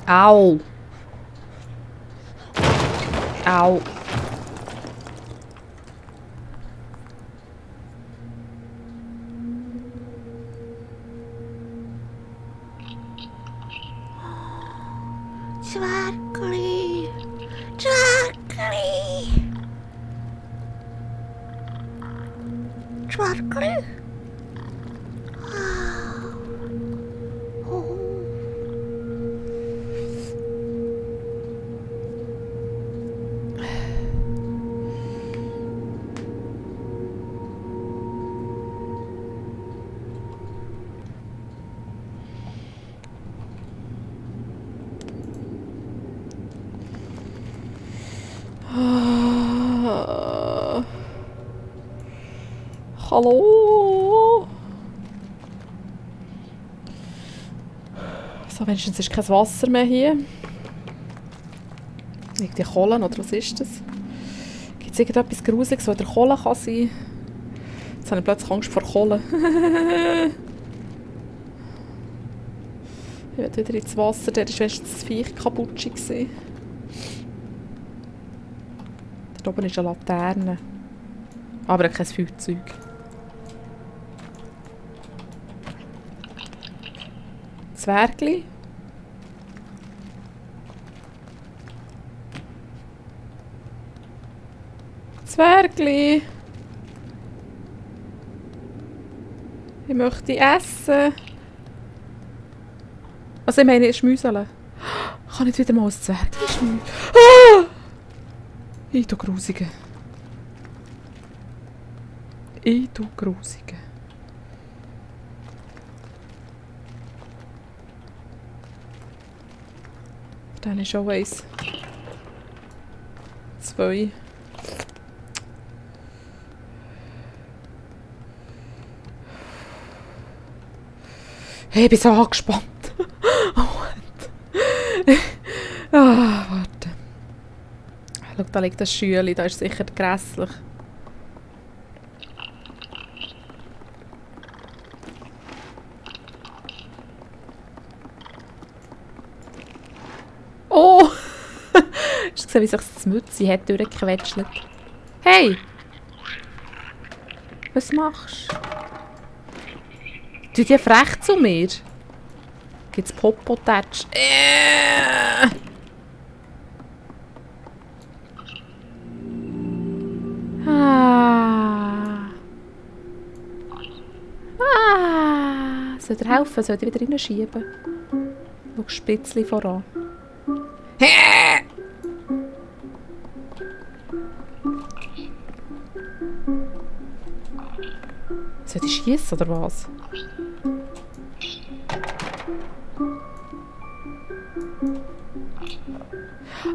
Au! Au! Zwergli! Zwergli! Zwergli! Hallo? So, wenigstens ist kein Wasser mehr hier. Liegt die Kohle oder was ist das? Gibt es irgendetwas Gruseliges, was in der Kohle kann sein? Jetzt habe ich plötzlich Angst vor Kohle. Ich will wieder ins Wasser, der war wenigstens das Viech kaputt. Da oben ist eine Laterne. Aber kein Feuerzeug. Zwergli. Zwergli. Ich möchte essen. Also ich meine, Schmüseln. Kann ich wieder mal ein Zwergli schmüseln? Ah! Ich tu Grusige. Ich tu Grusige. Dann ist schon 1. 2. Hey, ich bin so angespannt. Warte. Schau, da liegt das Schüli, da ist sicher grässlich. Oh! Hast du gesehen, wie sich das Mütze hat durchgequetschelt? Hey! Was machst du? Tu die frech zu mir? Gibt's Popotatsch? Soll dir helfen? Soll ich wieder reinschieben? Schau Spitzli voran. Soll ich schiessen oder was?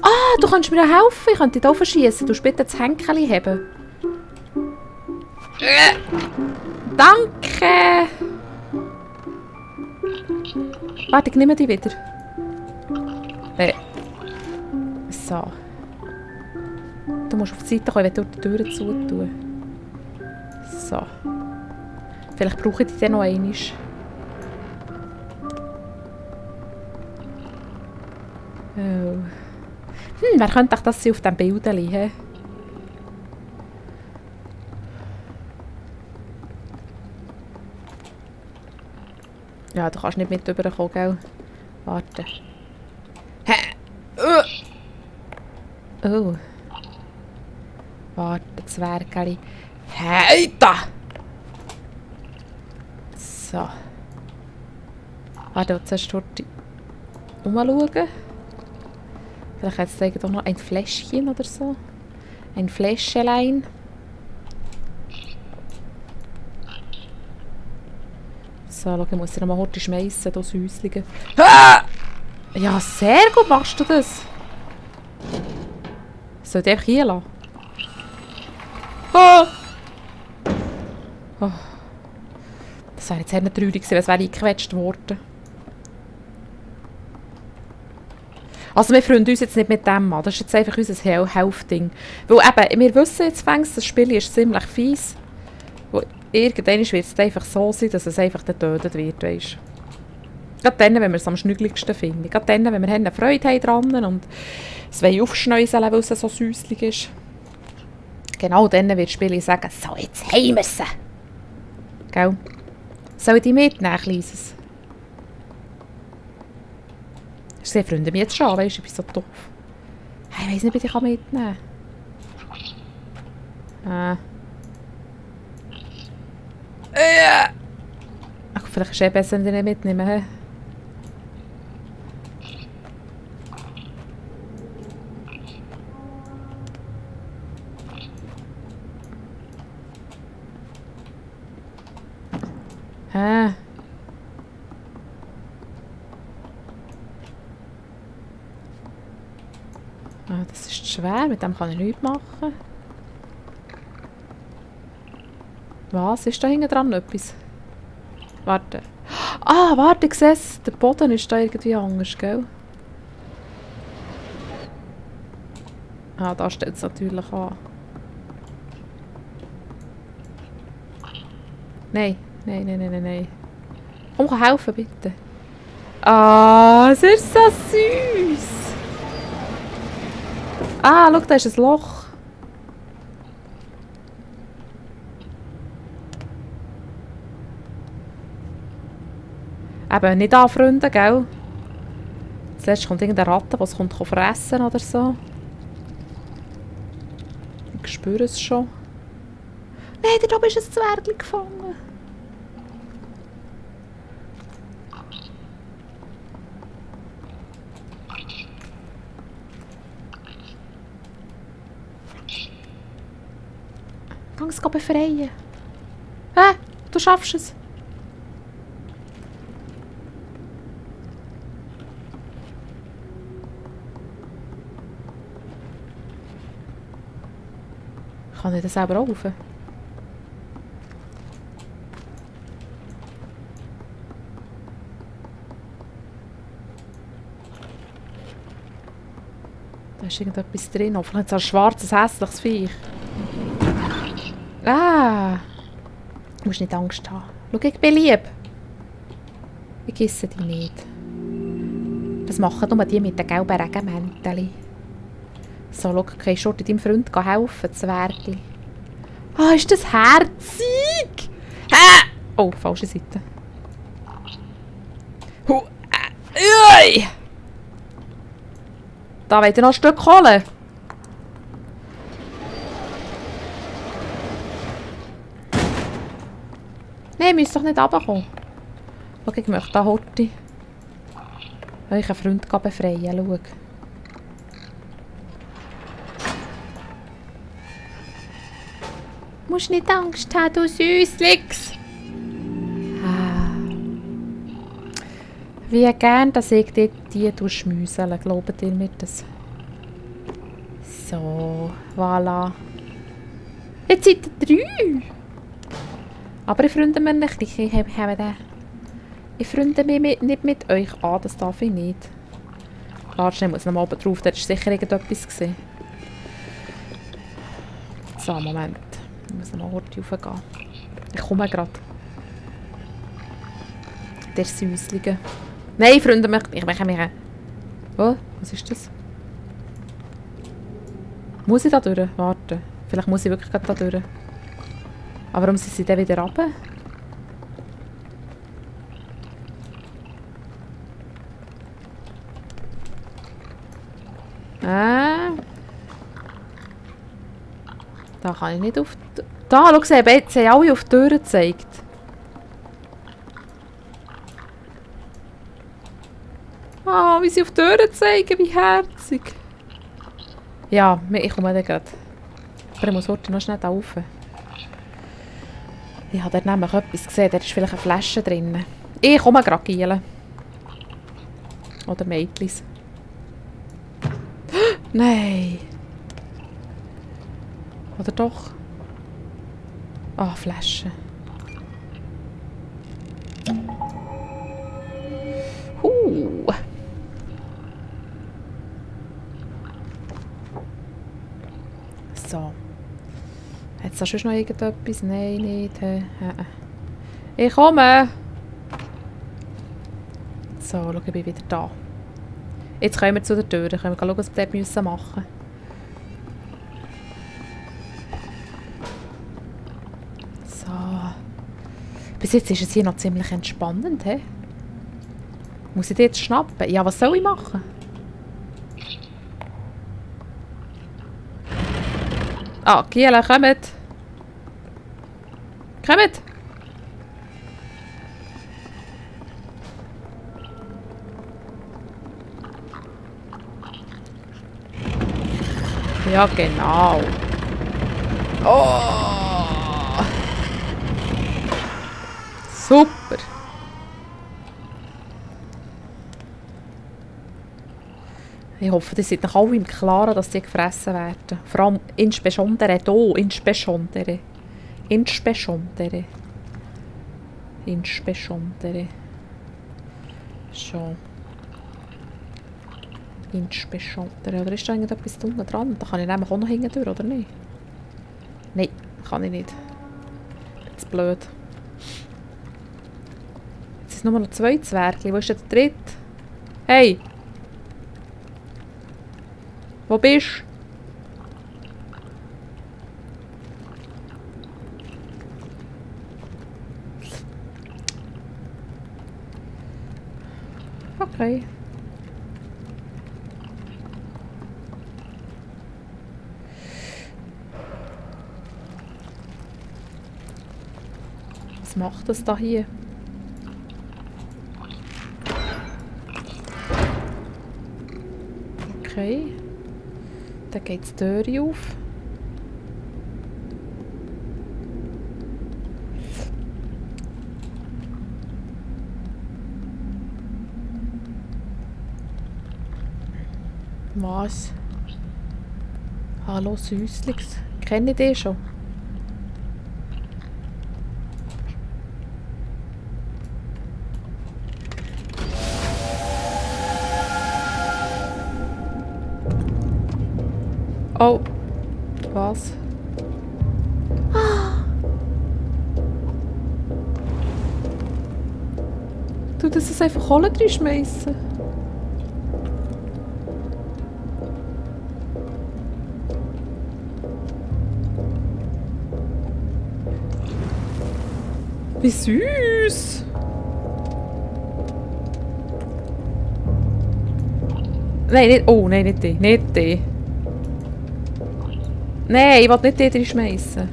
Ah, du kannst mir ja helfen. Ich könnte dich hier verschiessen. Du bitte das Hänkchen haben. Danke! Warte, ich nehme die wieder. So. Du musst auf die Seite kommen, wenn du die Türen zutun. So. Vielleicht brauche ich die dann noch einmal. Oh. Wer könnte auch das sein auf diesem Bildchen? He? Ja, du kannst nicht mit rüberkommen, gell? Warte. Oh. Warte, Zwergeli. Hey, da! So. Warte, zuerst dort umschauen. Vielleicht hat es doch noch ein Fläschchen oder so. Ein Fläschelein. So, schau, ich muss sie noch mal heute schmeissen, hier Säuslingen. Ja, sehr gut machst du das. Soll ich einfach hier lassen? Oh. Das wäre jetzt sehr traurig gewesen, wenn es eingequetscht worden. Also wir freuen uns jetzt nicht mit dem an. Das ist jetzt einfach unser Helfding. Weil eben, wir wissen jetzt fängst, das Spiel ist ziemlich fies. Wo irgendwann wird es einfach so sein, dass es einfach getötet wird, weisst. Gerade dann, wenn wir es am schnügligsten finden. Gerade dann, wenn wir eine Freude haben dran und es aufschneuseln, weil es so süßlich ist. Genau dann wird das Spiel sagen, so, jetzt haben wir sie. Gell? Soll ich die mitnehmen, Kleines? Sie freuen mich jetzt schon, weißt du, ich bin so doof. Ich weiss nicht, ob ich die mitnehmen kann. Ach, vielleicht ist es besser, wenn ich die nicht mitnehme. He? Hä? Ah, das ist schwer, mit dem kann ich nichts machen. Was? Ist da hinten dran etwas? Warte. Ah, warte, ich sehe es. Der Boden ist da irgendwie anders, gell? Ah, da steht es natürlich an. Nein, nein, nein, nein, nein, nein. Komm, helfen, bitte. Ah, es ist so süß. Ah, schau, da ist ein Loch. Eben, nicht anfreunden, gell? Zuletzt kommt irgendeine Ratte, die es fressen oder so. Ich spüre es schon. Nein, da oben ist ein Zwergli gefangen. Gang es befreien. Hä? Du schaffst es. Kann ich das selber auch rauf? Da ist irgendetwas drin. Vielleicht so ein schwarzes, hässliches Viech. Ah! Du musst nicht Angst haben. Schau, ich bin lieb. Ich esse dich nicht. Das machen nur die mit den gelben Regenmänteln. So, schau, kannst du deinem Freund helfen, Zwergli. Ah, ist das herzig! Oh, falsche Seite. Da wollt ihr noch ein Stück holen. Nein, ihr müsst doch nicht runterkommen. Schau, ich möchte da Horti. Euren Freund befreien, schau. Du musst nicht Angst haben, du Süßlings. Wie gern, dass ich die schmüsele. Glaubt ihr mir das? So, voilà. Jetzt seid ihr 3. Aber ich freunde mich nicht. Ich freunde mich nicht mit euch an, das darf ich nicht. Warte schnell, ich muss noch mal oben drauf, da war sicher irgendetwas gewesen. So, Moment. Ich muss noch mal Horti raufgehen. Ich komme gerade. Der Süßlinge. Nein, Freunde, ich mache mich... Oh, was ist das? Muss ich da durch? Warten. Vielleicht muss ich wirklich gerade da durch. Aber warum sind sie dann wieder runter? Da kann ich nicht auf... Da, schau, sie haben alle auf die Tür gezeigt. Ah, wie sie auf die Tür zeigen, wie herzig. Ja, ich komme dann gerade. Aber ich muss heute noch schnell da rauf. Ich habe dort nämlich etwas gesehen, da ist vielleicht eine Flasche drin. Ich komme gerade gielen. Oder Mädchen. Nein. Oder doch? Ah, Flasche. So. Jetzt hast du noch irgendetwas? Nein, nicht. Ich komme. So, schau, ich bin wieder da. Jetzt kommen wir zu der Tür. Dann können wir schauen, was wir dort machen müssen. So. Bis jetzt ist es hier noch ziemlich entspannend, he? Muss ich die jetzt schnappen? Ja, was soll ich machen? Ah, Giela, kommt! Kommt! Ja, genau. Oh! Super! Ich hoffe, ihr seid noch alle im Klaren, dass die gefressen werden. Vor allem insbesondere hier. Insbesondere. Insbesondere. Insbesondere. So. Insbesondere. Oder ist da irgendetwas unten dran? Da kann ich nämlich auch noch hinten durch, oder nicht? Nein, kann ich nicht. Das ist blöd. Jetzt sind nur noch 2 Zwerge. Wo ist denn der dritte? Hey! Wo bist du? Okay. Was macht das da hier? Okay. Dann geht die Tür auf. Was? Hallo Süßlings. Kenne ich den schon? Oh. Was? Du, das ist einfach alle drin schmeißen. Wie süß! Nein, nicht. Oh, nein, nicht die. Nicht die. Nein, ich will nicht die drin schmeißen.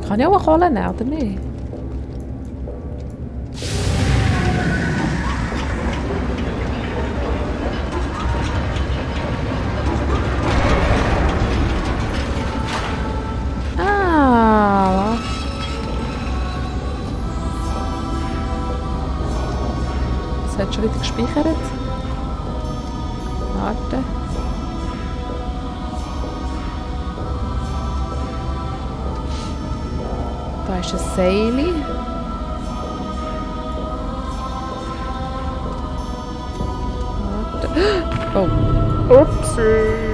Kann ich auch eine Kohle nehmen, oder nicht? Ah, was? Es hat schon wieder gespeichert. Warte. Da ist ein Seil. Warte. Oh. Upsi.